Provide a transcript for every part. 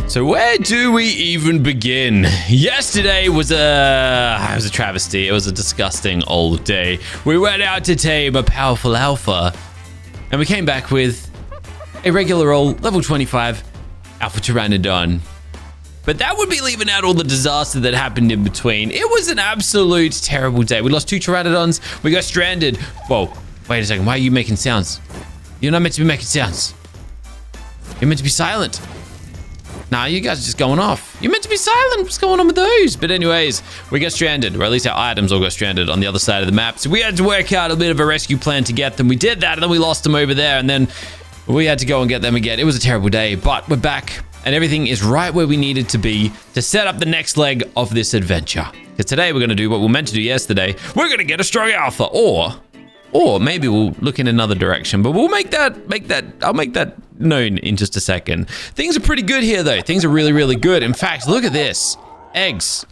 So where do we even begin? Yesterday was a travesty. It was a disgusting old day. We went out to tame a powerful alpha, and we came back with a regular old level 25 alpha pteranodon. But that would be leaving out all the disaster that happened in between. It was an absolute terrible day. We lost 2 pteranodons. We got stranded. Whoa, wait a second. Why are you making sounds? You're not meant to be making sounds. You're meant to be silent. Nah, you guys are just going off. You're meant to be silent. What's going on with those? But anyways, we got stranded, or at least our items all got stranded on the other side of the map. So we had to work out a bit of a rescue plan to get them. We did that, and then we lost them over there, and then we had to go and get them again. It was a terrible day, but we're back, and everything is right where we needed to be to set up the next leg of this adventure. Because today we're going to do what we were meant to do yesterday. We're going to get a strong alpha, or maybe we'll look in another direction, but we'll I'll make that known in just a second. Things are pretty good here though. Things are really, really good. In fact, look at this. Eggs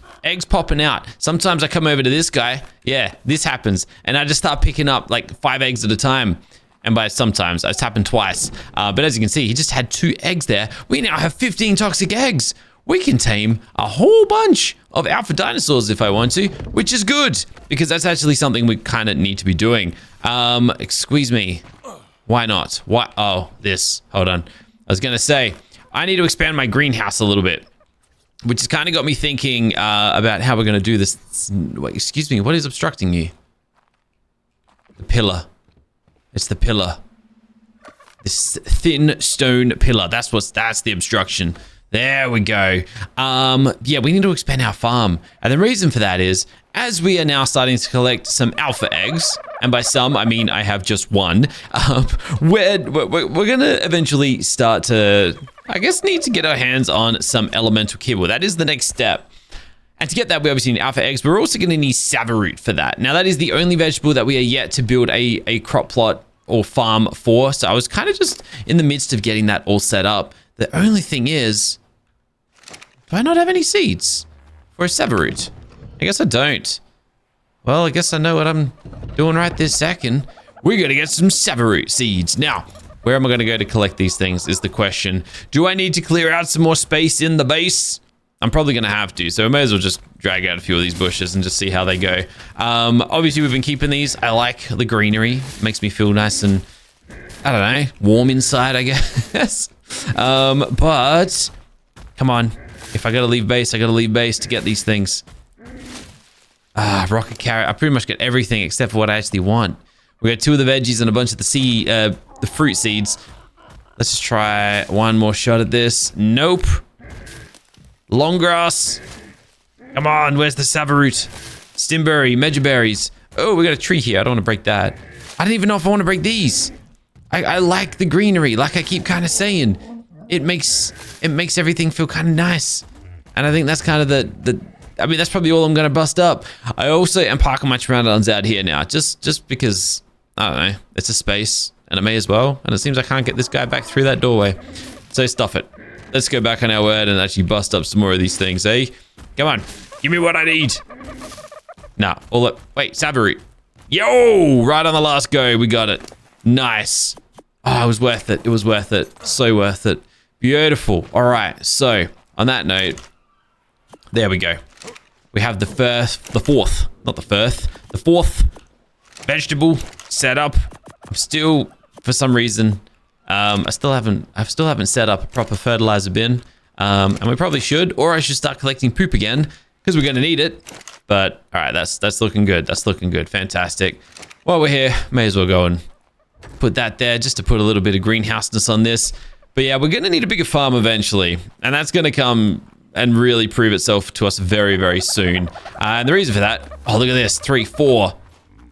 popping out. Sometimes I come over to this guy. Yeah, this happens. And I just start picking up like 5 eggs at a time. And by sometimes, it's happened twice. But as you can see, he just had 2 eggs there. We now have 15 toxic eggs. We can tame a whole bunch of alpha dinosaurs if I want to, which is good because that's actually something we kind of need to be doing. Excuse me. Why not? What? Oh, this. Hold on. I was going to say, I need to expand my greenhouse a little bit, which has kind of got me thinking about how we're going to do this. Wait, excuse me. What is obstructing you? The pillar. It's the pillar. This thin stone pillar. That's the obstruction. There we go. Yeah, we need to expand our farm. And the reason for that is, as we are now starting to collect some alpha eggs, and by some, I mean I have just 1, we're going to eventually start to, I guess, need to get our hands on some elemental kibble. That is the next step. And to get that, we obviously need alpha eggs, but we're also going to need savaroot for that. Now, that is the only vegetable that we are yet to build a crop plot or farm for. So I was kind of just in the midst of getting that all set up. The only thing is, do I not have any seeds for a savaroot? I guess I don't. Well, I guess I know what I'm doing right this second. We're going to get some savaroot seeds. Now, where am I going to go to collect these things is the question. Do I need to clear out some more space in the base? I'm probably going to have to, so I may as well just drag out a few of these bushes and just see how they go. Obviously, we've been keeping these. I like the greenery. It makes me feel nice and, I don't know, warm inside, I guess. But, come on. If I gotta leave base, I gotta leave base to get these things. Rocket carrot. I pretty much get everything except for what I actually want. We got 2 of the veggies and a bunch of the fruit seeds. Let's just try one more shot at this. Nope. Long grass. Come on, where's the savaroot? Stimberry, mejoberries. Oh, we got a tree here. I don't want to break that. I don't even know if I want to break these. I like the greenery, like I keep kind of saying. It makes everything feel kind of nice. And I think that's kind of I mean, that's probably all I'm going to bust up. I also am parking my pteranodons out here now, just because, I don't know, it's a space, and I may as well. And it seems I can't get this guy back through that doorway. So stuff it. Let's go back on our word and actually bust up some more of these things, eh? Come on, give me what I need. Nah, wait, savaroot. Yo, right on the last go, we got it. Nice. Oh, it was worth it. It was worth it. So worth it. Beautiful. All right. So on that note, there we go. We have the fourth vegetable set up. I'm still, for some reason, I still haven't set up a proper fertilizer bin. And we probably should, or I should start collecting poop again because we're going to need it. But all right, that's looking good. That's looking good. Fantastic. While we're here, may as well go and put that there just to put a little bit of greenhouseness on this. But yeah, we're going to need a bigger farm eventually, and that's going to come and really prove itself to us very, very soon. And the reason for that, oh, look at this, 3, 4,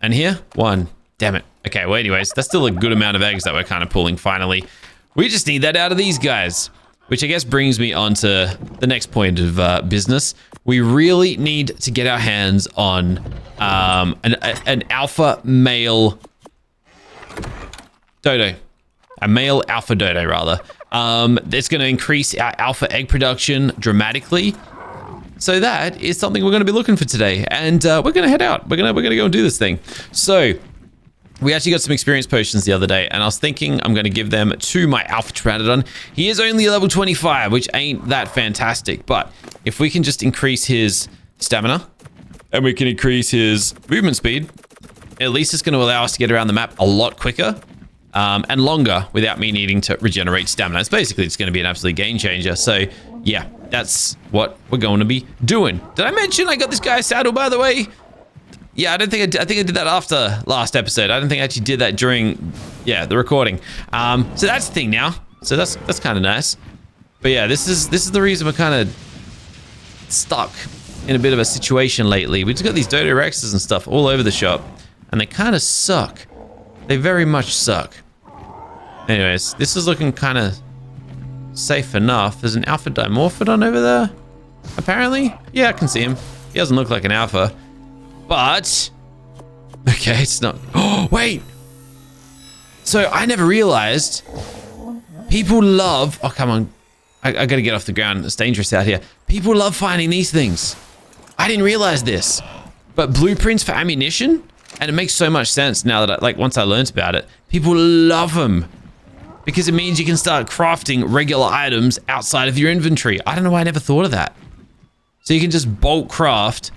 and here, 1. Damn it. Okay, well, anyways, that's still a good amount of eggs that we're kind of pulling finally. We just need that out of these guys, which I guess brings me on to the next point of business. We really need to get our hands on an alpha male dodo. A male alpha dodo, rather. It's going to increase our alpha egg production dramatically. So that is something we're going to be looking for today. And we're going to head out. We're going to go and do this thing. So We actually got some experience potions the other day, and I was thinking I'm going to give them to my Alpha Pteranodon. He is only level 25, which ain't that fantastic, but if we can just increase his stamina, and we can increase his movement speed, at least it's going to allow us to get around the map a lot quicker and longer without me needing to regenerate stamina. It's basically just going to be an absolute game changer. So, yeah, that's what we're going to be doing. Did I mention I got this guy's saddle, by the way? Yeah, I think I did that after last episode. I don't think I actually did that during, yeah, the recording. So that's the thing now. So that's kind of nice. But yeah, this is the reason we're kind of stuck in a bit of a situation lately. We just got these Dodo Rexes and stuff all over the shop, and they kind of suck. They very much suck. Anyways, this is looking kind of safe enough. There's an Alpha Dimorphodon over there, apparently. Yeah, I can see him. He doesn't look like an Alpha. But, okay, it's not. Oh, wait. So I never realized people love. Oh, come on. I got to get off the ground. It's dangerous out here. People love finding these things. I didn't realize this. But blueprints for ammunition, and it makes so much sense now that once I learned about it, people love them because it means you can start crafting regular items outside of your inventory. I don't know why I never thought of that. So you can just bulk craft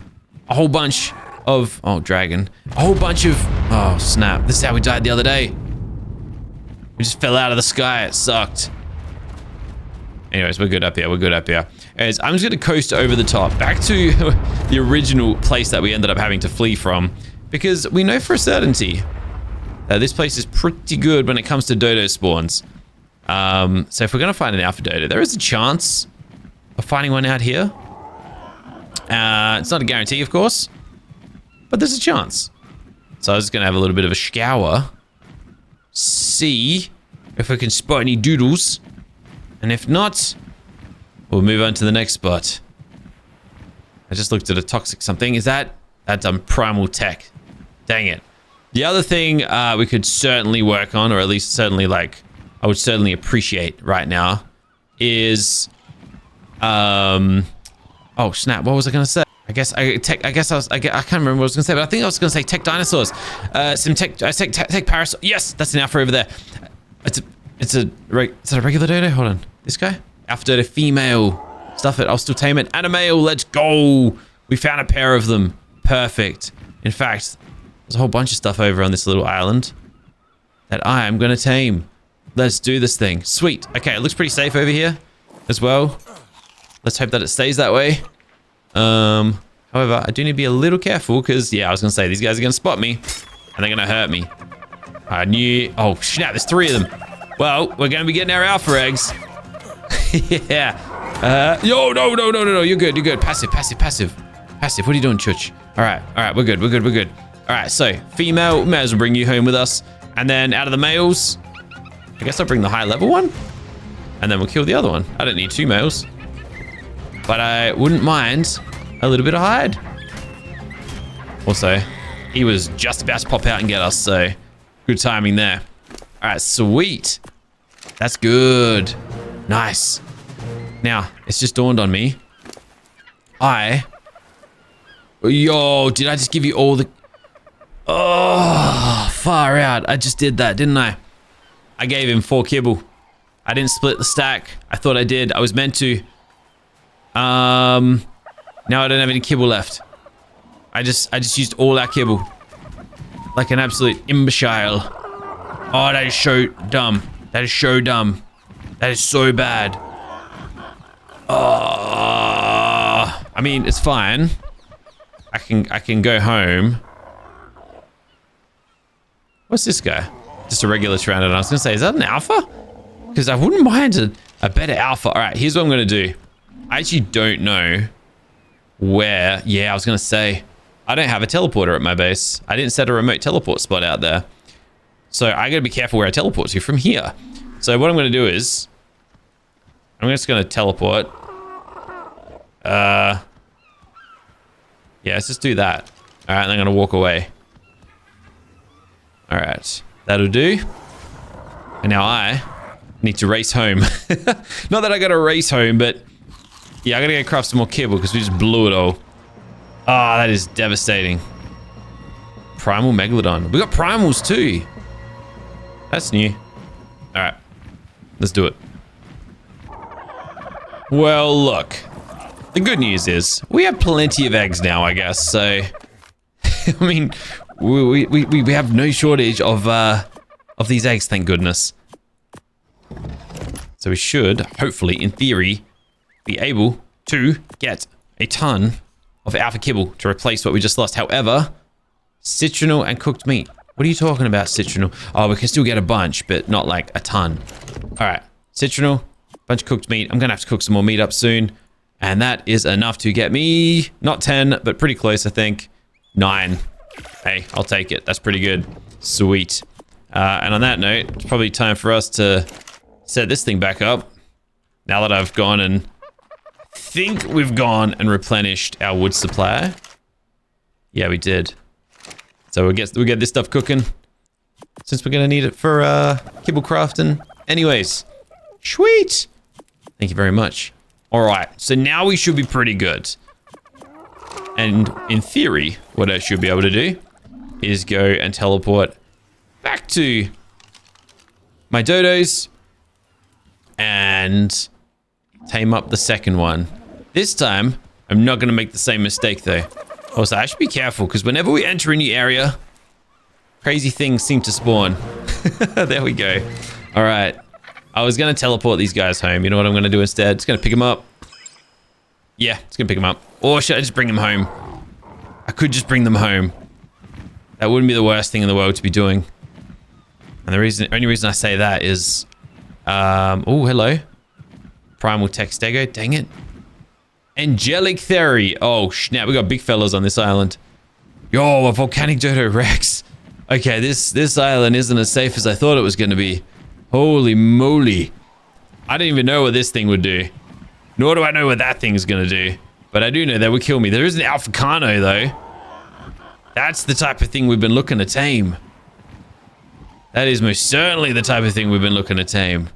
a whole bunch of, oh, dragon. A whole bunch of, oh, snap. This is how we died the other day. We just fell out of the sky. It sucked. Anyways, we're good up here. We're good up here. Anyways, I'm just going to coast over the top. Back to the original place that we ended up having to flee from. Because we know for a certainty that this place is pretty good when it comes to dodo spawns. So if we're going to find an alpha dodo, there is a chance of finding one out here. It's not a guarantee, of course. But there's a chance. So I was just going to have a little bit of a scour. See if we can spot any doodles. And if not, we'll move on to the next spot. I just looked at a toxic something. Is that? That's primal tech. Dang it. The other thing we could certainly work on, or at least certainly I would certainly appreciate right now, is oh snap, what was I going to say? I can't remember what I was gonna say, but I think I was gonna say tech dinosaurs. Some tech parasol. Yes, that's an alpha over there. Is it a regular dodo? Hold on, this guy? Alpha dodo female. Stuff it. I'll still tame it. And a male. Let's go. We found a pair of them. Perfect. In fact, there's a whole bunch of stuff over on this little island that I am gonna tame. Let's do this thing. Sweet. Okay, it looks pretty safe over here as well. Let's hope that it stays that way. However, I do need to be a little careful because, yeah, I was going to say, these guys are going to spot me and they're going to hurt me. I knew, oh, snap, there's 3 of them. Well, we're going to be getting our alpha eggs. Yeah. Yo, no, you're good. Passive. What are you doing, Chuch? All right, we're good. All right, so female, may as well bring you home with us. And then out of the males, I guess I'll bring the high level one and then we'll kill the other one. I don't need 2 males. But I wouldn't mind a little bit of hide. Also, he was just about to pop out and get us, so good timing there. All right, sweet. That's good. Nice. Now, it's just dawned on me. Yo, did I just give you all the... Oh, far out. I just did that, didn't I? I gave him 4 kibble. I didn't split the stack. I thought I did. I was meant to. Now I don't have any kibble left. I just used all our kibble. Like an absolute imbecile. Oh, that is so dumb. That is so dumb. That is so bad. Oh, I mean, it's fine. I can go home. What's this guy? Just a regular Pteranodon. I was gonna say, is that an alpha? Because I wouldn't mind a better alpha. All right, here's what I'm gonna do. I actually don't know where. Yeah, I was going to say, I don't have a teleporter at my base. I didn't set a remote teleport spot out there. So I got to be careful where I teleport to from here. So what I'm going to do is, I'm just going to teleport. Yeah, let's just do that. All right, and I'm going to walk away. All right, that'll do. And now I need to race home. Not that I got to race home, but yeah, I gotta go craft some more kibble because we just blew it all. Ah, that is devastating. primal megalodon. We got primals too. That's new. All right, let's do it. Well, look. The good news is we have plenty of eggs now, I guess. So, I mean, we have no shortage of these eggs, thank goodness. So we should, hopefully, in theory, be able to get a ton of alpha kibble to replace what we just lost. However, citronal and cooked meat. What are you talking about, citronal? Oh, we can still get a bunch, but not like a ton. All right, citronal, bunch of cooked meat. I'm gonna have to cook some more meat up soon. And that is enough to get me, not 10, but pretty close, I think. 9. Hey, I'll take it. That's pretty good. Sweet. And on that note, it's probably time for us to set this thing back up. Now that I've gone and think we've gone and replenished our wood supply. Yeah, we did. So we get this stuff cooking, since we're gonna need it for kibble crafting. Anyways, sweet. Thank you very much. All right, so now we should be pretty good. And in theory, what I should be able to do is go and teleport back to my dodos and tame up the second one. This time, I'm not gonna make the same mistake though. Also, I should be careful because whenever we enter a new area, crazy things seem to spawn. There we go. All right. I was going to teleport these guys home. You know what I'm going to do instead? It's going to pick them up. Yeah, it's going to pick them up. Or should I just bring them home? I could just bring them home. That wouldn't be the worst thing in the world to be doing. And the only reason I say that is... oh, hello. Primal Textego. Dang it. Angelic Theory. Oh, snap. We got big fellas on this island. Yo, a volcanic Dodo Rex. Okay, this island isn't as safe as I thought it was going to be. Holy moly. I didn't even know what this thing would do. Nor do I know what that thing's gonna do. But I do know that would kill me. There is an Alpha Carno though. That's the type of thing we've been looking to tame. That is most certainly the type of thing we've been looking to tame.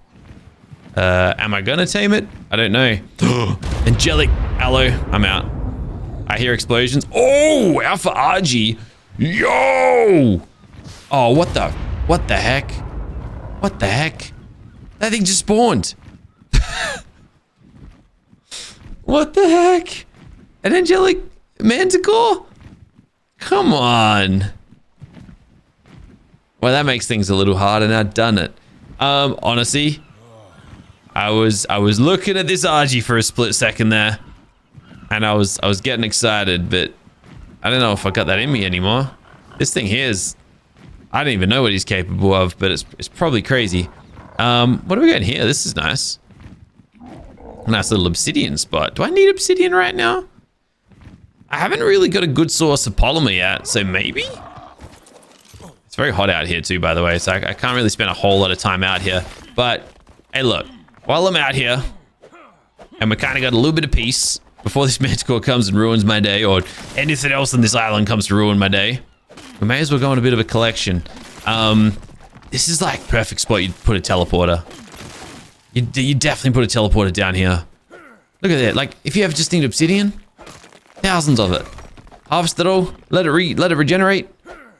Am I gonna tame it? I don't know. Angelic Aloe. I'm out. I hear explosions. Oh, Alpha RG. Yo! Oh, what the heck? What the heck? That thing just spawned. What the heck? An angelic manticore? Come on. Well, that makes things a little harder now, doesn't it? Honestly, I was looking at this RG for a split second there, and I was getting excited, but I don't know if I got that in me anymore. This thing here is, I don't even know what he's capable of, but it's probably crazy. What do we got in here? This is nice. Nice little obsidian spot. Do I need obsidian right now? I haven't really got a good source of polymer yet, so maybe? It's very hot out here too, by the way, so I can't really spend a whole lot of time out here. But, hey look, while I'm out here, and we kind of got a little bit of peace before this manticore comes and ruins my day, or anything else on this island comes to ruin my day, we may as well go on a bit of a collection. This is like perfect spot you'd put a teleporter. You definitely put a teleporter down here. Look at that. Like, if you ever just need obsidian, thousands of it. Harvest it all, let it regenerate.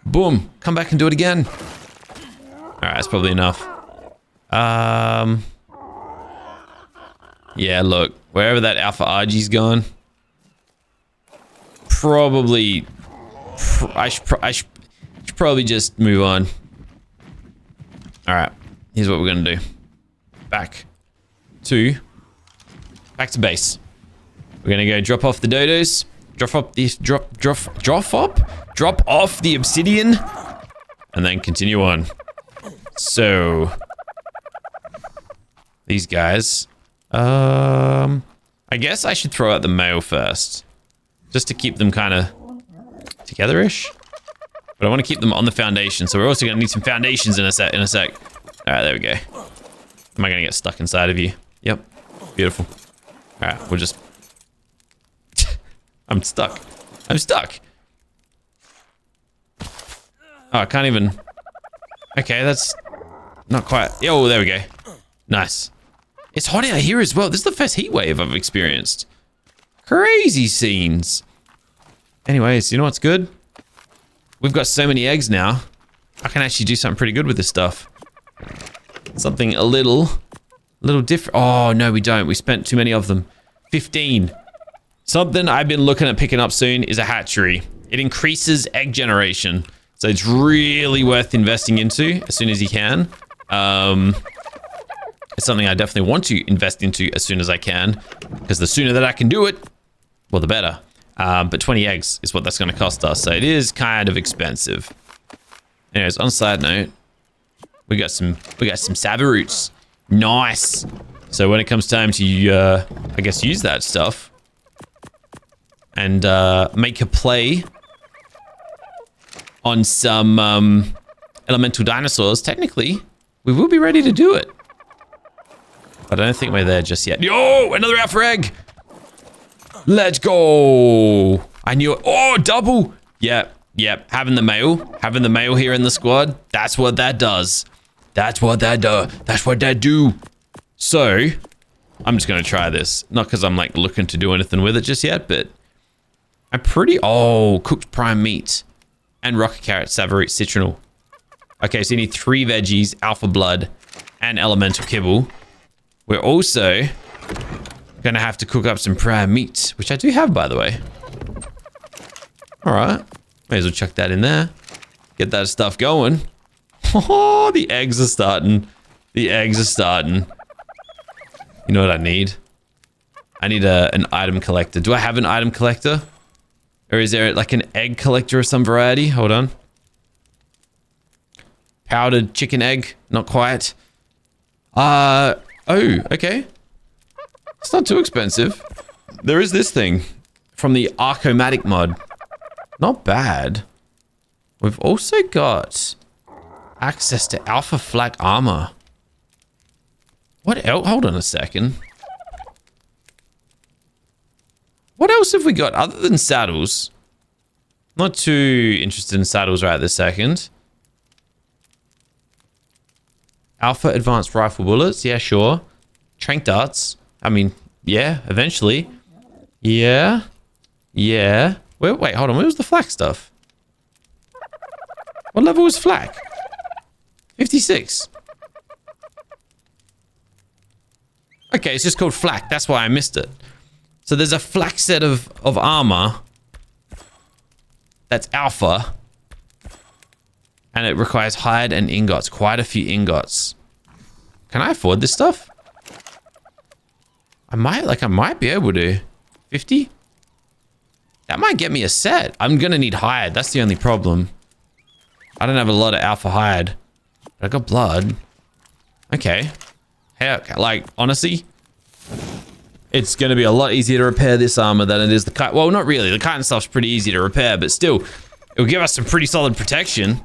Boom, come back and do it again. All right, that's probably enough. Yeah, look, wherever that Alpha RG's gone, probably, I should probably just move on. All right, here's what we're gonna do. Back to base. We're gonna go drop off the dodos, drop off the obsidian, and then continue on. So these guys, I guess I should throw out the male first, just to keep them kind of together-ish. But I want to keep them on the foundation, so we're also gonna need some foundations in a sec. All right, there we go. Am I gonna get stuck inside of you? Yep, beautiful. All right, we'll just. I'm stuck. Oh, I can't even. Okay, that's not quite. Oh, there we go. Nice. It's hot out here as well. This is the first heat wave I've experienced. Crazy scenes. Anyways, you know what's good? we've got so many eggs now. I can actually do something pretty good with this stuff. Something a little different. Oh, no, we don't. We spent too many of them. 15. Something I've been looking at picking up soon is a hatchery. It increases egg generation. So it's really worth investing into as soon as you can. It's something I definitely want to invest into as soon as I can, because the sooner that I can do it, well, the better. But 20 eggs is what that's going to cost us. So it is kind of expensive. Anyways, on a side note, we got some Sava roots. Nice. So when it comes time to, I guess, use that stuff and make a play on some elemental dinosaurs, technically, we will be ready to do it. But I don't think we're there just yet. Yo, another alpha egg. Let's go. I knew it. Oh, double. Yep. Having the male here in the squad, that's what that does. That's what that does. That's what that do. So, I'm just going to try this. Not because I'm like looking to do anything with it just yet, but I'm pretty... Oh, cooked prime meat. And rocket carrot, savory, citronal. Okay, so you need 3 veggies, alpha blood, and elemental kibble. We're also going to have to cook up some prime meat, which I do have, by the way. All right. May as well chuck that in there. Get that stuff going. Oh, the eggs are starting. The eggs are starting. You know what I need? I need an item collector. Do I have an item collector? Or is there like an egg collector of some variety? Hold on. Powdered chicken egg. Not quite. Oh, okay. It's not too expensive. There is this thing from the Arkomatic mod. Not bad. We've also got access to alpha flak armor. What else? Hold on a second. What else have we got other than saddles? Not too interested in saddles right this second. Alpha advanced rifle bullets. Yeah, sure. Trank darts. I mean, yeah, eventually. Yeah. Wait, hold on. Where was the flak stuff? What level was flak? 56. Okay, it's just called flak. That's why I missed it. So there's a flak set of armor. That's alpha. And it requires hide and ingots. Quite a few ingots. Can I afford this stuff? I might be able to. 50? That might get me a set. I'm gonna need hide. That's the only problem. I don't have a lot of alpha hide. But I got blood. Okay. Heck, like, honestly, it's gonna be a lot easier to repair this armor than it is the kite. Well, not really. The chitin stuff's pretty easy to repair, but still, it'll give us some pretty solid protection.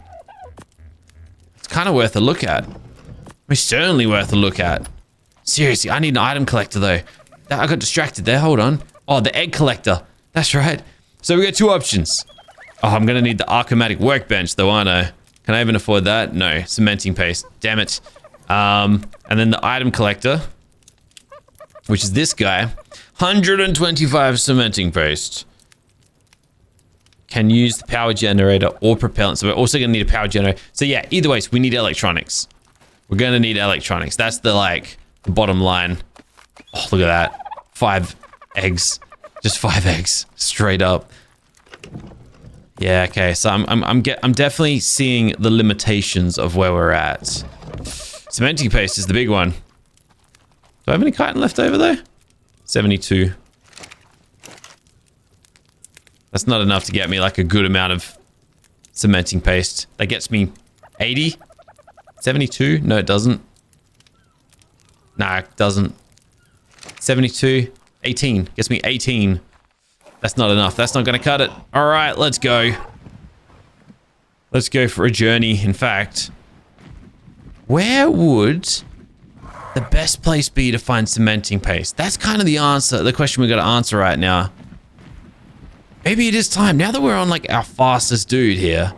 It's kind of worth a look at. It's certainly worth a look at. Seriously, I need an item collector though. I got distracted there. Hold on. Oh, the egg collector. That's right. So we got 2 options. Oh, I'm gonna need the Arkomatic workbench though, aren't I? Can I even afford that? No. Cementing paste. Damn it. And then the item collector, which is this guy. 125 cementing paste. Can use the power generator or propellant. So we're also gonna need a power generator. So yeah, either way, so we need electronics. We're gonna need electronics. That's the the bottom line. Oh, look at that. 5 eggs. Just 5 eggs. Straight up. Yeah, okay. So I'm definitely seeing the limitations of where we're at. Cementing paste is the big one. Do I have any chitin left over though? 72. That's not enough to get me like a good amount of cementing paste. That gets me 80? 72? No, it doesn't. Nah, it doesn't. 72. 18. Gets me 18. That's not enough. That's not going to cut it. All right, let's go. Let's go for a journey. In fact, where would the best place be to find cementing paste? That's kind of the answer, the question we got to answer right now. Maybe it is time, now that we're on like our fastest dude here,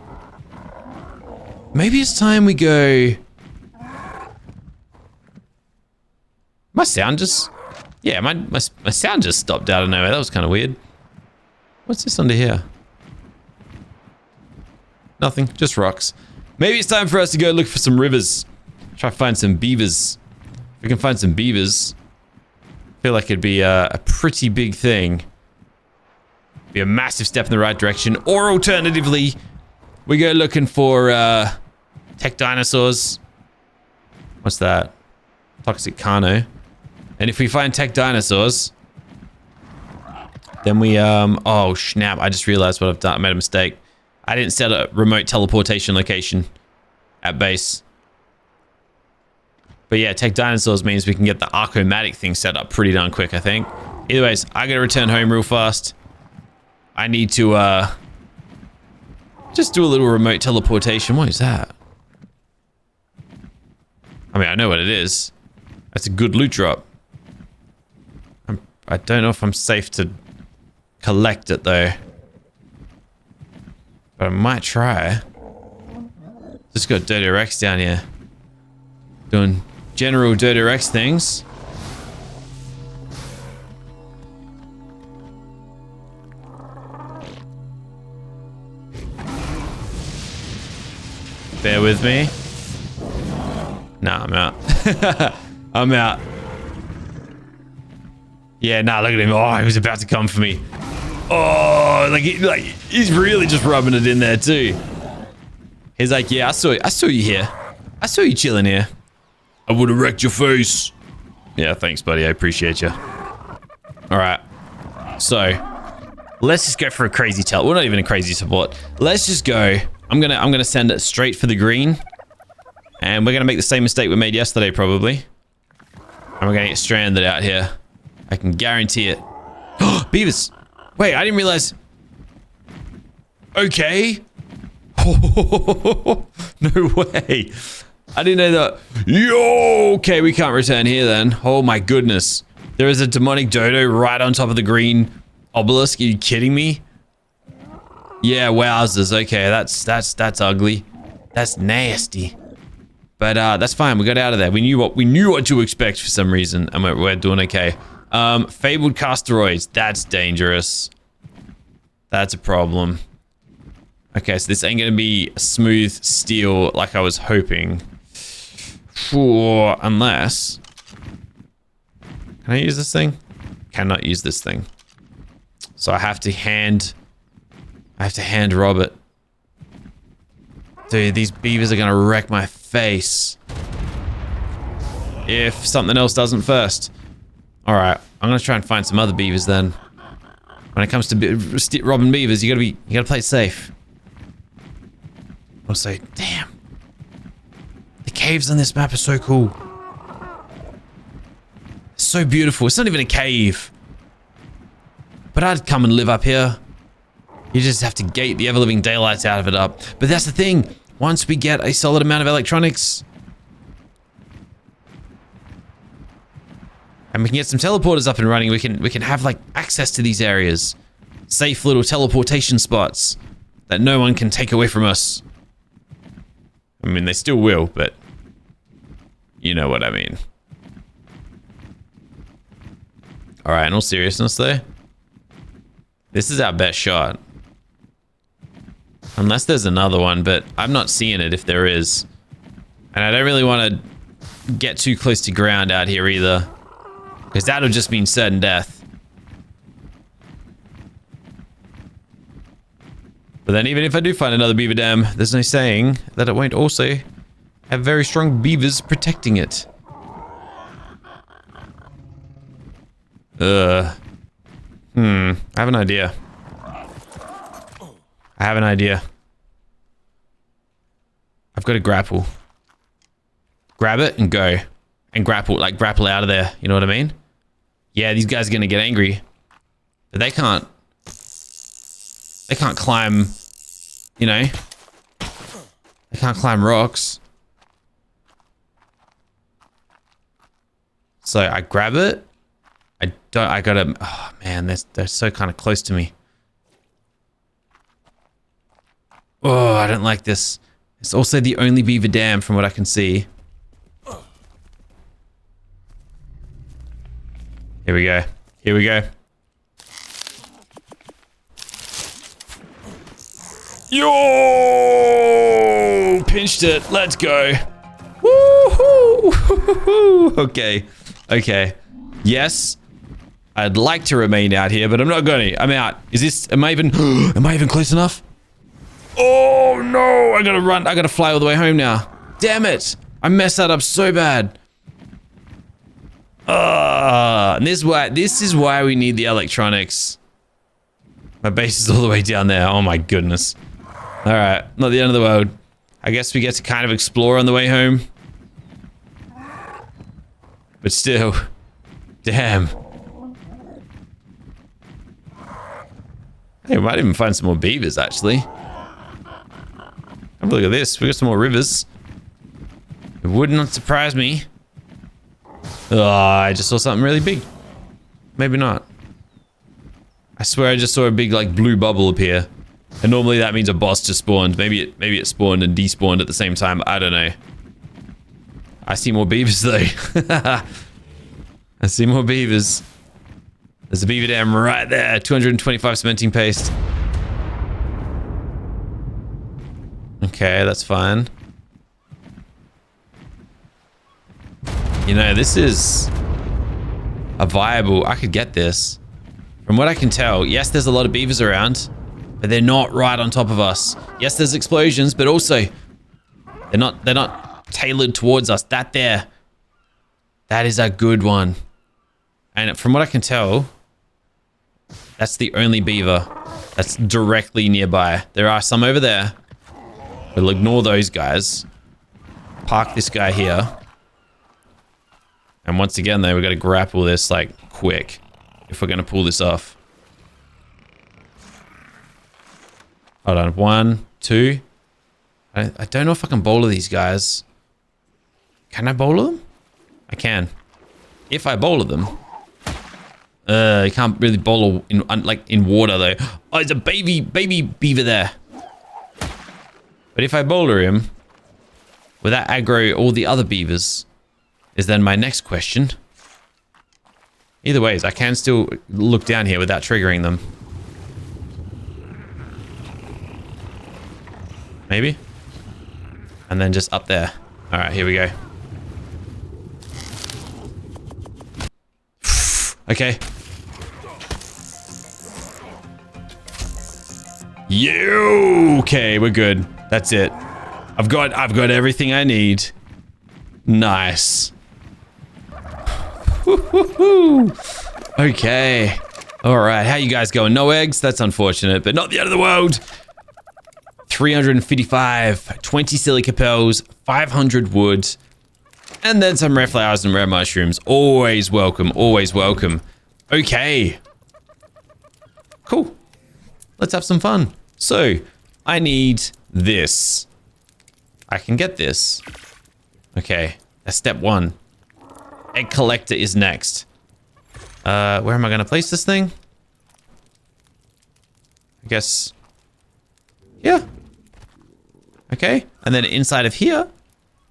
maybe it's time we go... My sound just... Yeah, my sound just stopped out of nowhere. That was kind of weird. What's this under here? Nothing. Just rocks. Maybe it's time for us to go look for some rivers. Try to find some beavers. If we can find some beavers, I feel like it'd be a pretty big thing. Be a massive step in the right direction. Or alternatively, we go looking for tech dinosaurs. What's that? Toxic Carno. And if we find tech dinosaurs, then we oh snap, I just realized what I've done. I made a mistake. I didn't set a remote teleportation location at base. But yeah, tech dinosaurs means we can get the Arkomatic thing set up pretty darn quick, I think. Either ways, I gotta return home real fast. I need to just do a little remote teleportation. What is that? I mean, I know what it is. That's a good loot drop. I don't know if I'm safe to collect it though. But I might try. Just got Dodo Rex down here. Doing general Dodo Rex things. Bear with me. Nah, I'm out. I'm out. Yeah, nah, look at him. Oh, he was about to come for me. Oh, like he's really just rubbing it in there too. He's like, yeah, I saw you here. I saw you chilling here. I would have wrecked your face. Yeah, thanks, buddy. I appreciate you. All right. So, let's just go for a crazy well, not even a crazy support. Let's just go. I'm gonna send it straight for the green. And we're gonna make the same mistake we made yesterday, probably. And we're gonna get stranded out here. I can guarantee it. Beavers! Wait, I didn't realize. Okay. No way. I didn't know that. Yo! Okay, we can't return here then. Oh my goodness. There is a demonic dodo right on top of the green obelisk. Are you kidding me? Yeah, wowzers. Okay, that's ugly. That's nasty. But that's fine. We got out of there. We knew what to expect for some reason, and we're doing okay. Fabled casteroids. That's dangerous. That's a problem. Okay, so this ain't gonna be a smooth steel like I was hoping. Unless... Can I use this thing? Cannot use this thing. So I have to hand rob it. Dude, these beavers are gonna wreck my face. If something else doesn't first. Alright, I'm gonna try and find some other beavers then. When it comes to robbing beavers, you gotta play it safe. Also, damn. The caves on this map are so cool. So beautiful. It's not even a cave. But I'd come and live up here. You just have to gate the ever-living daylights out of it up. But that's the thing. Once we get a solid amount of electronics, and we can get some teleporters up and running, we can have like access to these areas. Safe little teleportation spots that no one can take away from us. I mean, they still will, but you know what I mean. Alright, in all seriousness though, this is our best shot. Unless there's another one, but I'm not seeing it if there is. And I don't really want to get too close to ground out here either, because that'll just mean certain death. But then even if I do find another beaver dam, there's no saying that it won't also have very strong beavers protecting it. I have an idea. I've got to grapple. Grab it and go. And grapple, like grapple out of there. You know what I mean? Yeah, these guys are going to get angry. But they can't climb, you know. They can't climb rocks. So I grab it. I gotta, oh man, they're so kind of close to me. Oh, I don't like this. It's also the only beaver dam from what I can see. Here we go. Yo! Pinched it. Let's go. Woohoo! Okay. Okay. Yes. I'd like to remain out here, but I'm not going to. I'm out. Am I even close enough? Oh no! I gotta run. I gotta fly all the way home now. Damn it! I messed that up so bad. And this is why we need the electronics. My base is all the way down there. Oh my goodness. All right, not the end of the world. I guess we get to kind of explore on the way home. But still, damn. Hey, we might even find some more beavers actually. Have a look at this. We got some more rivers. It would not surprise me. Oh, I just saw something really big. Maybe not. I swear I just saw a big like blue bubble appear. And normally that means a boss just spawned. Maybe it spawned and despawned at the same time. I don't know. I see more beavers though. I see more beavers. There's a beaver dam right there. 225 cementing paste. Okay, that's fine. You know, this is a viable... I could get this. From what I can tell, yes, there's a lot of beavers around, but they're not right on top of us. Yes, there's explosions, but also they're not tailored towards us. That is a good one. And from what I can tell, that's the only beaver that's directly nearby. There are some over there. We'll ignore those guys. Park this guy here. And once again, though, we've got to grapple this, like, quick. If we're going to pull this off. Hold on. 1, 2. I don't know if I can bowler these guys. Can I bowler them? I can. If I bowler them. You can't really bowler in water, though. Oh, there's a baby beaver there. But if I bowler him, will that aggro all the other beavers? Is then my next question. Either ways, I can still look down here without triggering them. Maybe? And then just up there. Alright, here we go. Okay. Okay, we're good. That's it. I've got everything I need. Nice. Okay. All right. How you guys going? No eggs? That's unfortunate, but not the end of the world. 355, 20 silica pearls, 500 wood, and then some rare flowers and rare mushrooms. Always welcome. Always welcome. Okay. Cool. Let's have some fun. So, I need this. I can get this. Okay. That's step 1. Egg collector is next. Where am I going to place this thing? I guess... yeah. Okay. And then inside of here,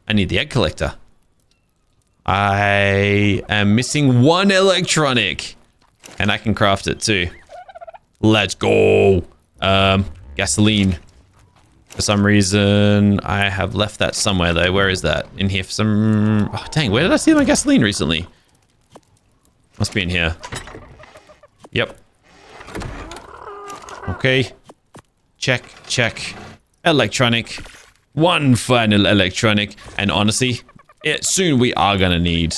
I need the egg collector. I am missing 1 electronic. And I can craft it too. Let's go. Gasoline. For some reason, I have left that somewhere though. Where is that? In here for some... oh, dang, where did I see my gasoline recently? Must be in here. Yep. Okay. Check, check. Electronic. 1 final electronic. And honestly, soon we are gonna need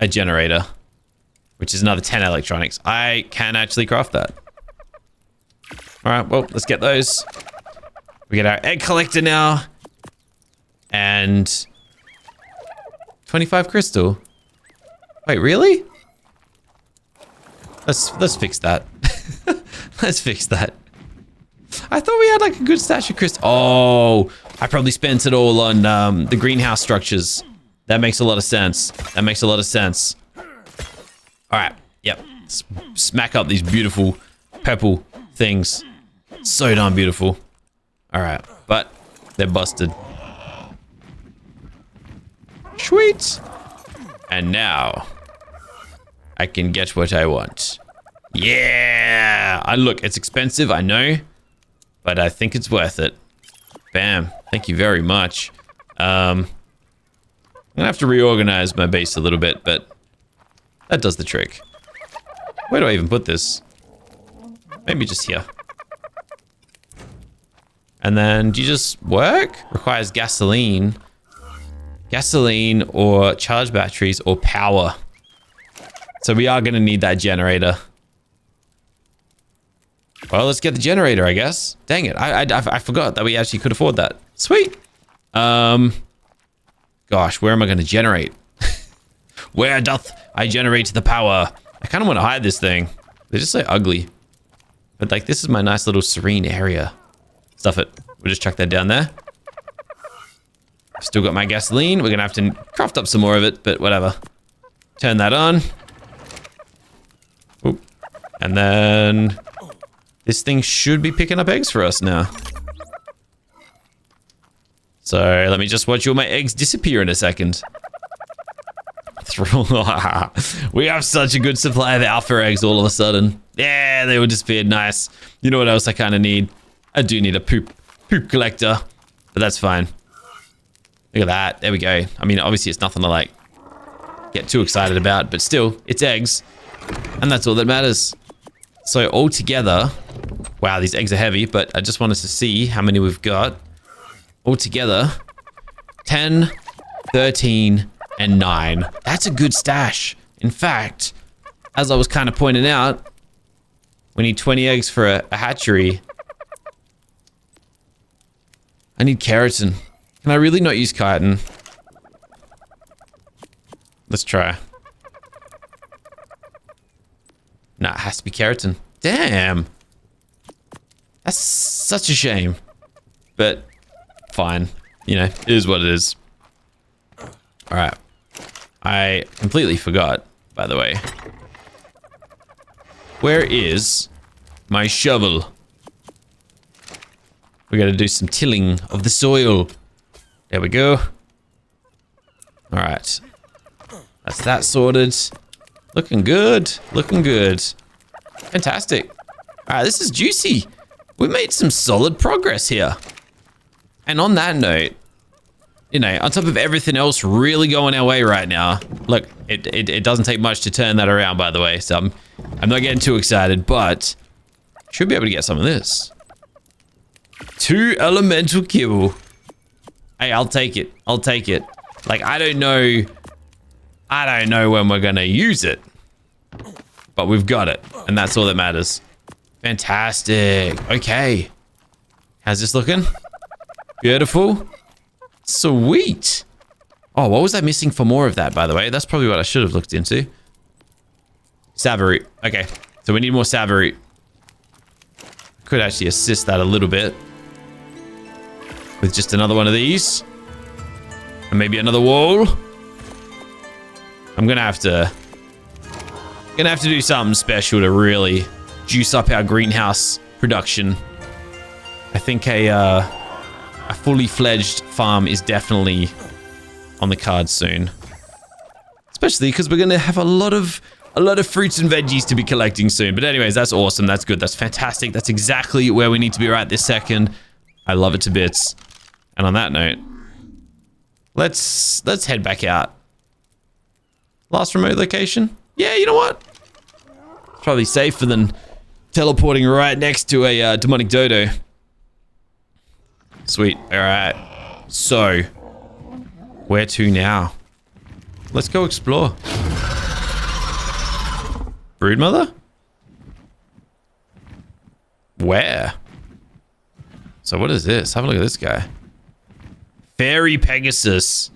a generator. Which is another 10 electronics. I can actually craft that. Alright, well, let's get those. We get our egg collector now. And 25 crystal. Wait, really? Let's fix that. Let's fix that. I thought we had like a good stash of crystal. Oh, I probably spent it all on the greenhouse structures. That makes a lot of sense. That makes a lot of sense. All right. Yep. Smack up these beautiful purple things. So darn beautiful. All right, but they're busted. Sweet. And now I can get what I want. Yeah. Look, it's expensive, I know, but I think it's worth it. Bam. Thank you very much. I'm gonna have to reorganize my base a little bit, but that does the trick. Where do I even put this? Maybe just here. And then, do you just work? Requires gasoline. Gasoline or charge batteries or power. So we are gonna need that generator. Well, let's get the generator, I guess. Dang it, I forgot that we actually could afford that. Sweet. Gosh, where am I gonna generate? Where doth I generate the power? I kind of want to hide this thing. They're just so ugly. But like, this is my nice little serene area. Stuff it. We'll just chuck that down there. Still got my gasoline. We're gonna have to craft up some more of it, but whatever. Turn that on. Oop. And then this thing should be picking up eggs for us now. So let me just watch all my eggs disappear in a second. We have such a good supply of alpha eggs all of a sudden. Yeah, they all disappeared. Nice. You know what else I kind of need? I do need a poop collector, but that's fine. Look at that. There we go. I mean, obviously it's nothing to like get too excited about, but still, it's eggs, and that's all that matters. So all together, wow, these eggs are heavy, but I just wanted to see how many we've got. All together, 10, 13, and 9. That's a good stash. In fact, as I was kind of pointing out, we need 20 eggs for a hatchery. I need keratin. Can I really not use chitin? Let's try. Nah, it has to be keratin. Damn. That's such a shame. But fine. You know, it is what it is. Alright. I completely forgot, by the way. Where is my shovel? We gotta do some tilling of the soil. There we go. Alright. That's that sorted. Looking good. Looking good. Fantastic. Alright, this is juicy. We made some solid progress here. And on that note, you know, on top of everything else really going our way right now. Look, it doesn't take much to turn that around, by the way. So I'm not getting too excited, but should be able to get some of this. 2 elemental kibble. Hey, I'll take it. I'll take it. Like, I don't know when we're gonna use it, but we've got it, and that's all that matters. Fantastic. Okay. How's this looking? Beautiful. Sweet. Oh, what was I missing for more of that, by the way? That's probably what I should have looked into. Savaroot. Okay, so we need more Savaroot. Could actually assist that a little bit with just another one of these, and maybe another wall. I'm gonna have to do something special to really juice up our greenhouse production. I think a fully fledged farm is definitely on the cards soon, especially because we're gonna have a lot of fruits and veggies to be collecting soon. But anyways, that's awesome. That's good. That's fantastic. That's exactly where we need to be right this second. I love it to bits. And on that note, let's head back out. Last remote location? Yeah, you know what? It's probably safer than teleporting right next to a demonic dodo. Sweet. All right. So, where to now? Let's go explore. Broodmother? Where? So what is this? Have a look at this guy. Fairy Pegasus.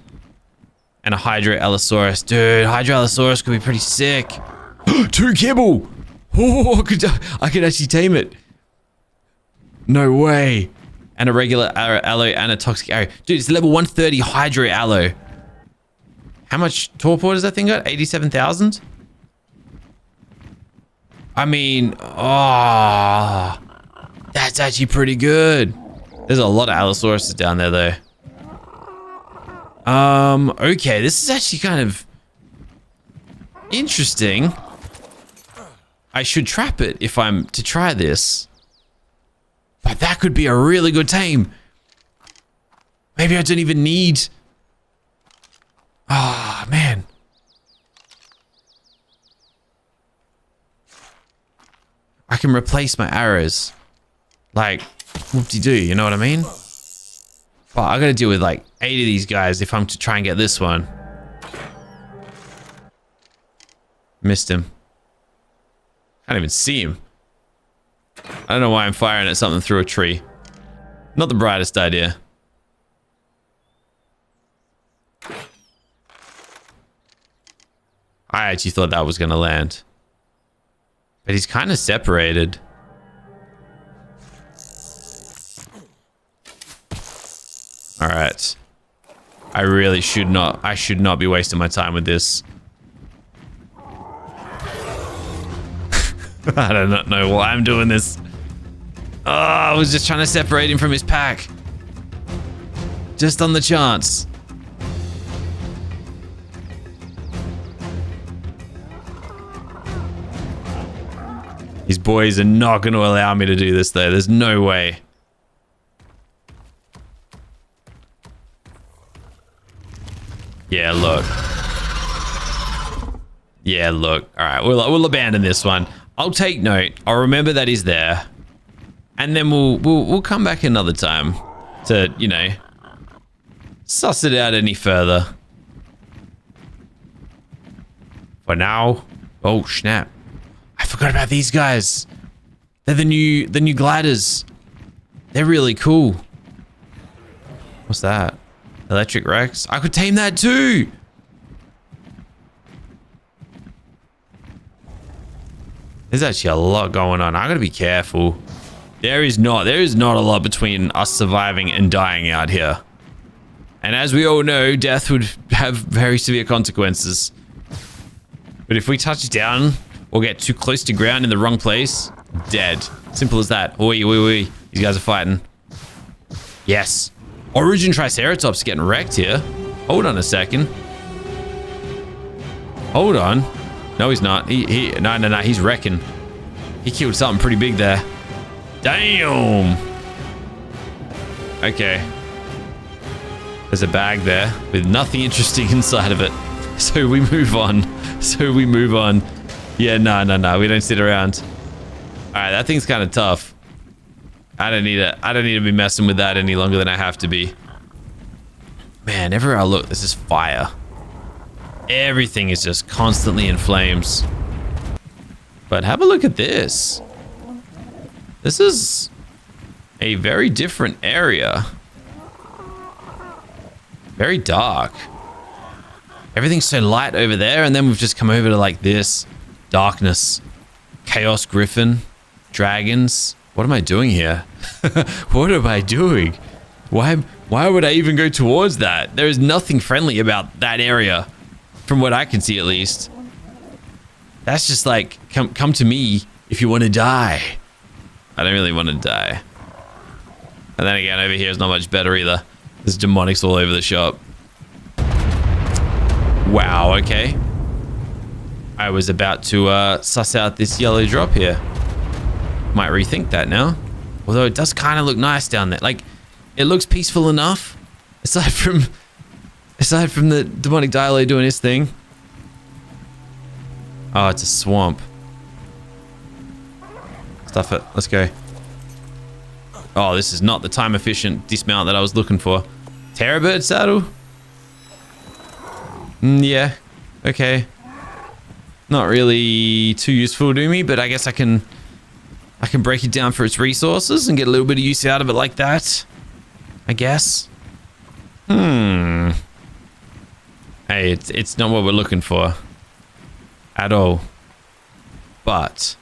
And a Hydra Allosaurus. Dude, Hydra Allosaurus could be pretty sick. 2 kibble! Oh, I could actually tame it. No way. And a regular allo and a toxic arrow. Dude, it's level 130 Hydra Allo. How much torpor does that thing got? 87,000? I mean, oh, that's actually pretty good. There's a lot of Allosauruses down there, though. Okay, this is actually kind of interesting. I should trap it if I'm to try this. But that could be a really good tame. Maybe I don't even need... Ah, man. I can replace my arrows. Like, whoop-de-doo, you know what I mean? But I gotta deal with like 8 of these guys if I'm to try and get this one. Missed him. Can't even see him. I don't know why I'm firing at something through a tree. Not the brightest idea. I actually thought that was gonna land. But he's kind of separated. All right. I should not be wasting my time with this. I do not know why I'm doing this. Oh, I was just trying to separate him from his pack. Just on the chance. These boys are not going to allow me to do this though. There's no way. Yeah, look. Yeah, look. All right, we'll abandon this one. I'll take note. I'll remember that he's there, and then we'll come back another time to, you know, suss it out any further. For now, oh snap! I forgot about these guys. They're the new gliders. They're really cool. What's that? Electric Rex. I could tame that too. There's actually a lot going on. I gotta be careful. There is not a lot between us surviving and dying out here. And as we all know, death would have very severe consequences. But if we touch down or get too close to ground in the wrong place, dead. Simple as that. Oi, oi, oi. These guys are fighting. Yes. Origin Triceratops getting wrecked here. Hold on a second. Hold on. No, he's not. No, he's wrecking. He killed something pretty big there. Damn. Okay. There's a bag there with nothing interesting inside of it. So we move on. Yeah, no. We don't sit around. All right, that thing's kind of tough. I don't need to be messing with that any longer than I have to be. Man, everywhere I look, there's just fire. Everything is just constantly in flames. But have a look at this. This is a very different area. Very dark. Everything's so light over there, and then we've just come over to like this. Darkness. Chaos Griffin. Dragons. What am I doing here? What am I doing? Why would I even go towards that? There is nothing friendly about that area. From what I can see, at least. That's just like, come to me if you want to die. I don't really want to die. And then again, over here is not much better either. There's demonics all over the shop. Wow, okay. I was about to suss out this yellow drop here. Might rethink that now. Although it does kind of look nice down there. Like, it looks peaceful enough. Aside from the demonic Dialo doing his thing. Oh, it's a swamp. Stuff it. Let's go. Oh, this is not the time efficient dismount that I was looking for. Terrorbird saddle? Yeah. Okay. Not really too useful to me, but I guess I can break it down for its resources and get a little bit of use out of it like that. I guess. Hey, it's not what we're looking for. At all. But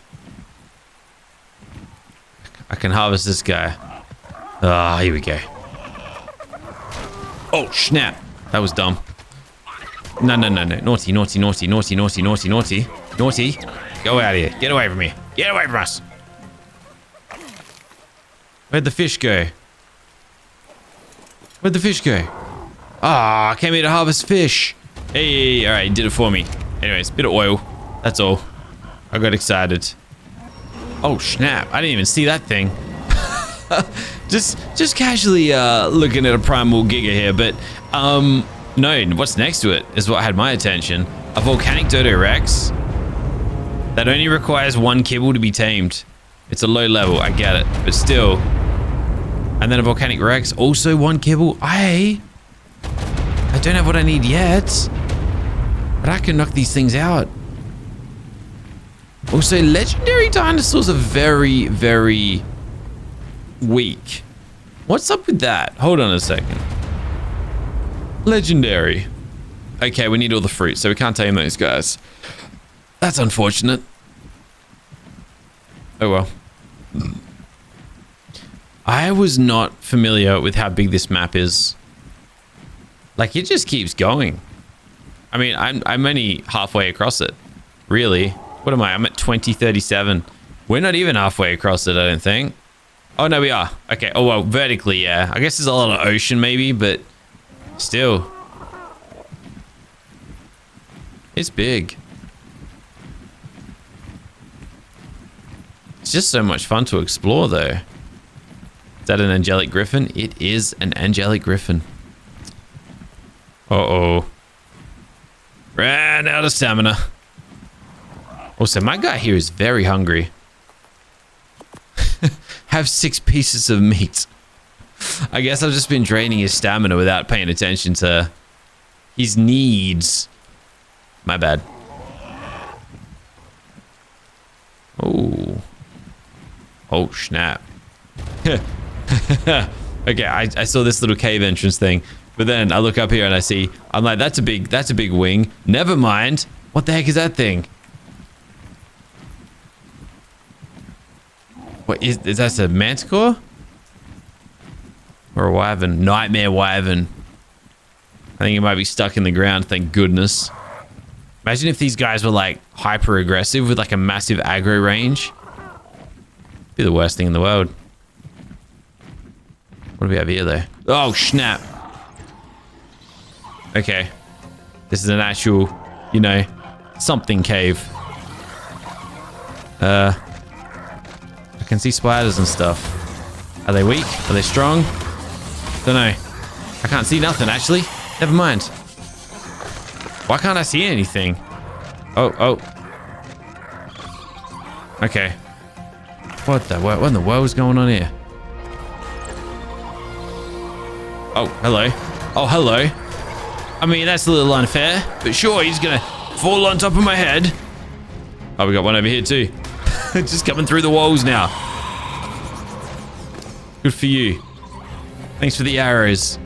I can harvest this guy. Ah, here we go. Oh, snap. That was dumb. No. Naughty. Naughty. Go out of here. Get away from me. Get away from us. Where'd the fish go? Ah, I came here to harvest fish. Hey, all right, he did it for me. Anyways, bit of oil. That's all. I got excited. Oh, snap. I didn't even see that thing. just casually looking at a primal giga here, but no, what's next to it is what had my attention. A volcanic Dodo Rex that only requires 1 kibble to be tamed. It's a low level, I get it, but still. And then a volcanic Rex, also 1 kibble. I don't have what I need yet, but I can knock these things out. Also, legendary dinosaurs are very, very weak. What's up with that? Hold on a second. Legendary. Okay, we need all the fruit, so we can't tame those guys. That's unfortunate. Oh well. I was not familiar with how big this map is. Like, it just keeps going. I mean, I'm only halfway across it. Really? What am I? I'm at 2037. We're not even halfway across it, I don't think. Oh, no, we are. Okay. Oh, well, vertically, yeah. I guess there's a lot of ocean, maybe, but still. It's big. It's just so much fun to explore, though. Is that an angelic griffin? It is an angelic griffin. Uh-oh. Ran out of stamina. Also, my guy here is very hungry. Have 6 pieces of meat. I guess I've just been draining his stamina without paying attention to his needs. My bad. Oh. Oh, snap. Okay, I saw this little cave entrance thing, but then I look up here and I see, I'm like, that's a big wing. Never mind. What the heck is that thing? What is that a manticore? Or a wyvern? Nightmare wyvern. I think it might be stuck in the ground, thank goodness. Imagine if these guys were like hyper aggressive with like a massive aggro range. It'd be the worst thing in the world. What do we have here though? Oh, snap. Okay. This is an actual, you know, something cave. I can see spiders and stuff. Are they weak? Are they strong? Don't know. I can't see nothing actually. Never mind. Why can't I see anything? Oh. Okay. What in the world is going on here? Oh, hello. Oh, hello. I mean, that's a little unfair, but sure, he's gonna fall on top of my head. Oh, we got one over here too. Just coming through the walls now. Good for you. Thanks for the arrows.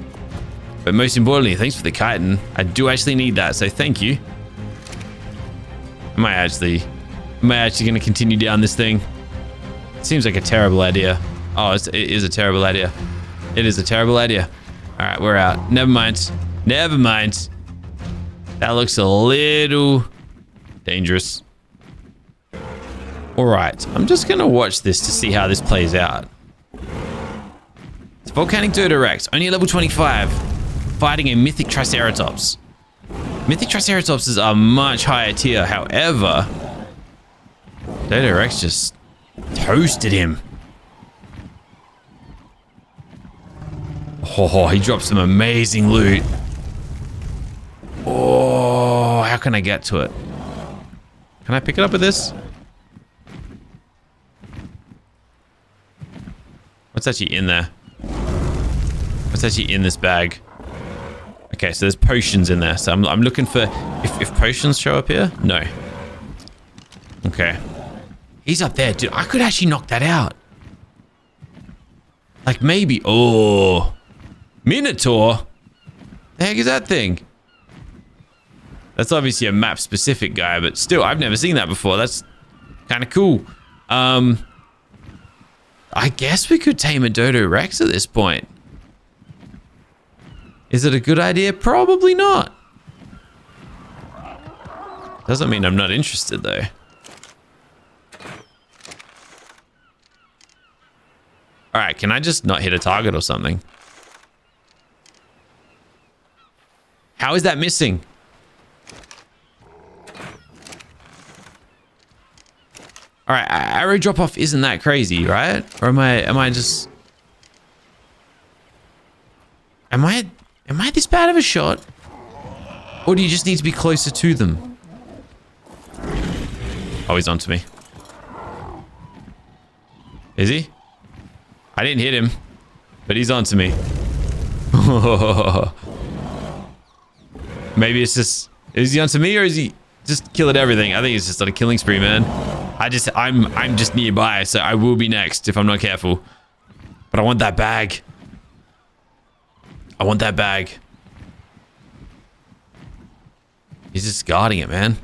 But most importantly, thanks for the chitin. I do actually need that, so thank you. Am I actually gonna continue down this thing? It seems like a terrible idea. Oh, it is a terrible idea. It is a terrible idea. All right, we're out. Never mind. Never mind. That looks a little dangerous. All right, I'm just gonna watch this to see how this plays out. It's Volcanic Dodo Rex, only level 25, fighting a Mythic Triceratops. Mythic Triceratopses are much higher tier, however, Dodo Rex just toasted him. Oh, he dropped some amazing loot. Oh, how can I get to it? Can I pick it up with this? What's actually in there? What's actually in this bag? Okay, so there's potions in there. So I'm looking for if potions show up here. No. Okay. He's up there, dude. I could actually knock that out. Like maybe. Oh, Minotaur. The heck is that thing? That's obviously a map specific guy, but still, I've never seen that before. That's kind of cool. I guess we could tame a Dodo Rex at this point. Is it a good idea? Probably not. Doesn't mean I'm not interested though. All right, can I just not hit a target or something? How is that missing? All right, arrow drop off isn't that crazy, right? Or am I just Am I this bad of a shot? Or do you just need to be closer to them? Oh, he's onto me. Is he? I didn't hit him, but he's onto me. Maybe it's just, is he onto me or is he just killing everything? I think he's just on a killing spree, man. I'm just nearby, so I will be next if I'm not careful. But I want that bag. I want that bag. He's just guarding it, man.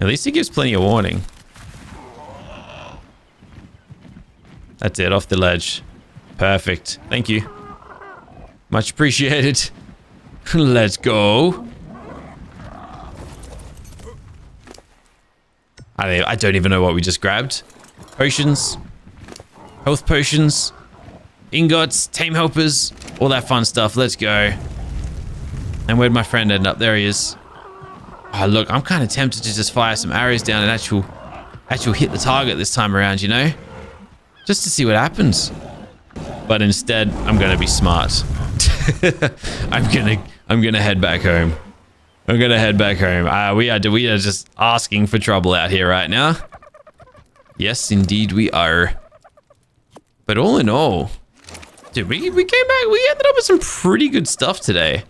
At least he gives plenty of warning. That's it, off the ledge. Perfect. Thank you. Much appreciated. Let's go. I don't even know what we just grabbed. Potions. Health potions. Ingots. Tame helpers. All that fun stuff. Let's go. And where'd my friend end up? There he is. Oh, look, I'm kind of tempted to just fire some arrows down and actual hit the target this time around, you know? Just to see what happens. But instead, I'm gonna be smart. I'm gonna head back home. I'm gonna head back home. We are just asking for trouble out here right now. Yes, indeed we are. But all in all, dude, we came back. We ended up with some pretty good stuff today.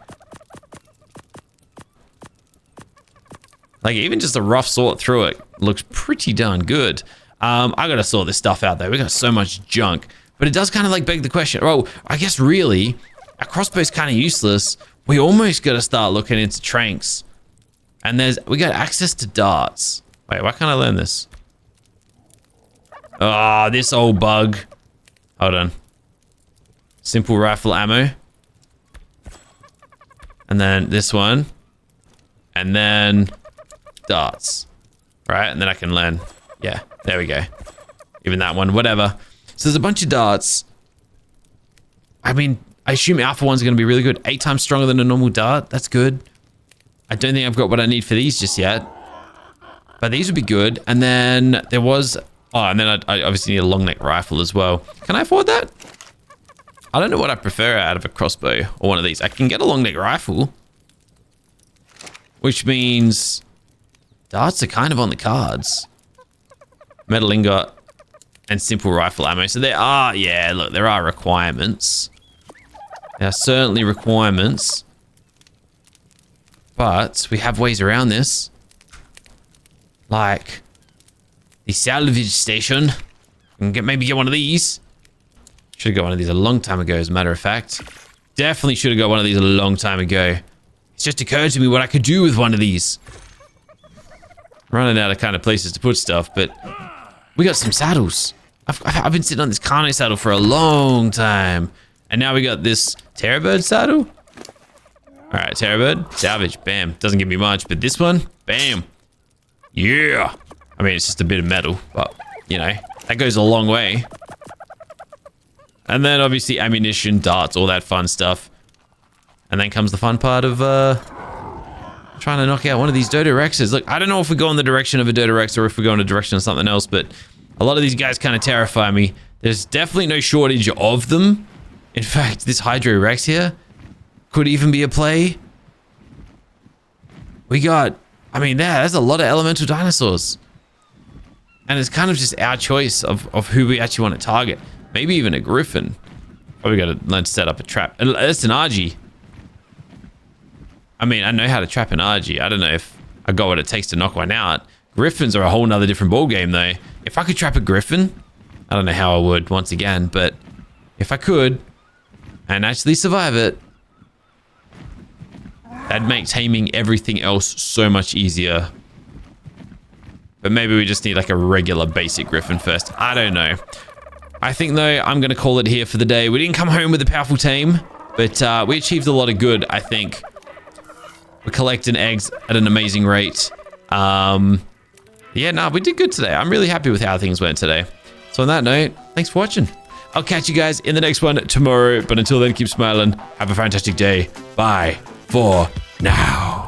Like, even just a rough sort through it looks pretty darn good. I gotta sort this stuff out though. We got so much junk. But it does kind of like beg the question. Oh, I guess really, our crossbow's kind of useless. We almost gotta start looking into tranks. And we got access to darts. Wait, why can't I learn this? Ah, this old bug. Hold on. Simple rifle ammo. And then this one. And then darts. Right, and then I can learn. Yeah, there we go. Even that one, whatever. So there's a bunch of darts. I mean, I assume Alpha 1's going to be really good. 8 times stronger than a normal dart. That's good. I don't think I've got what I need for these just yet. But these would be good. And then there was... Oh, and then I obviously need a long neck rifle as well. Can I afford that? I don't know what I prefer out of a crossbow or one of these. I can get a long neck rifle. Which means... darts are kind of on the cards. Metal ingot. And simple rifle ammo. So there are, yeah, look, there are requirements. There are certainly requirements. But we have ways around this. Like the salvage station. Maybe get one of these. Should have got one of these a long time ago, as a matter of fact. Definitely should have got one of these a long time ago. It's just occurred to me what I could do with one of these. Running out of kind of places to put stuff, but we got some saddles. I've been sitting on this Kano saddle for a long time. And now we got this Terrorbird saddle. All right, Terrorbird, salvage, bam. Doesn't give me much, but this one, bam. Yeah. I mean, it's just a bit of metal, but, you know, that goes a long way. And then, obviously, ammunition, darts, all that fun stuff. And then comes the fun part of trying to knock out one of these Dodo Rexes. Look, I don't know if we go in the direction of a Dodo Rex or if we go in the direction of something else, but a lot of these guys kind of terrify me. There's definitely no shortage of them. In fact, this Hydro Rex here could even be a play. We got, I mean, there's a lot of elemental dinosaurs. And it's kind of just our choice of who we actually want to target. Maybe even a griffin. Oh, we got to learn to set up a trap. It's an Argy. I mean, I know how to trap an Argy. I don't know if I got what it takes to knock one out. Griffins are a whole nother different ball game, though. If I could trap a griffin, I don't know how I would once again, but if I could and actually survive it, that'd make taming everything else so much easier. But maybe we just need like a regular basic griffin first. I don't know. I think though, I'm going to call it here for the day. We didn't come home with a powerful tame, but we achieved a lot of good, I think. We're collecting eggs at an amazing rate. Yeah, no, we did good today. I'm really happy with how things went today. So on that note, thanks for watching. I'll catch you guys in the next one tomorrow. But until then, keep smiling. Have a fantastic day. Bye for now.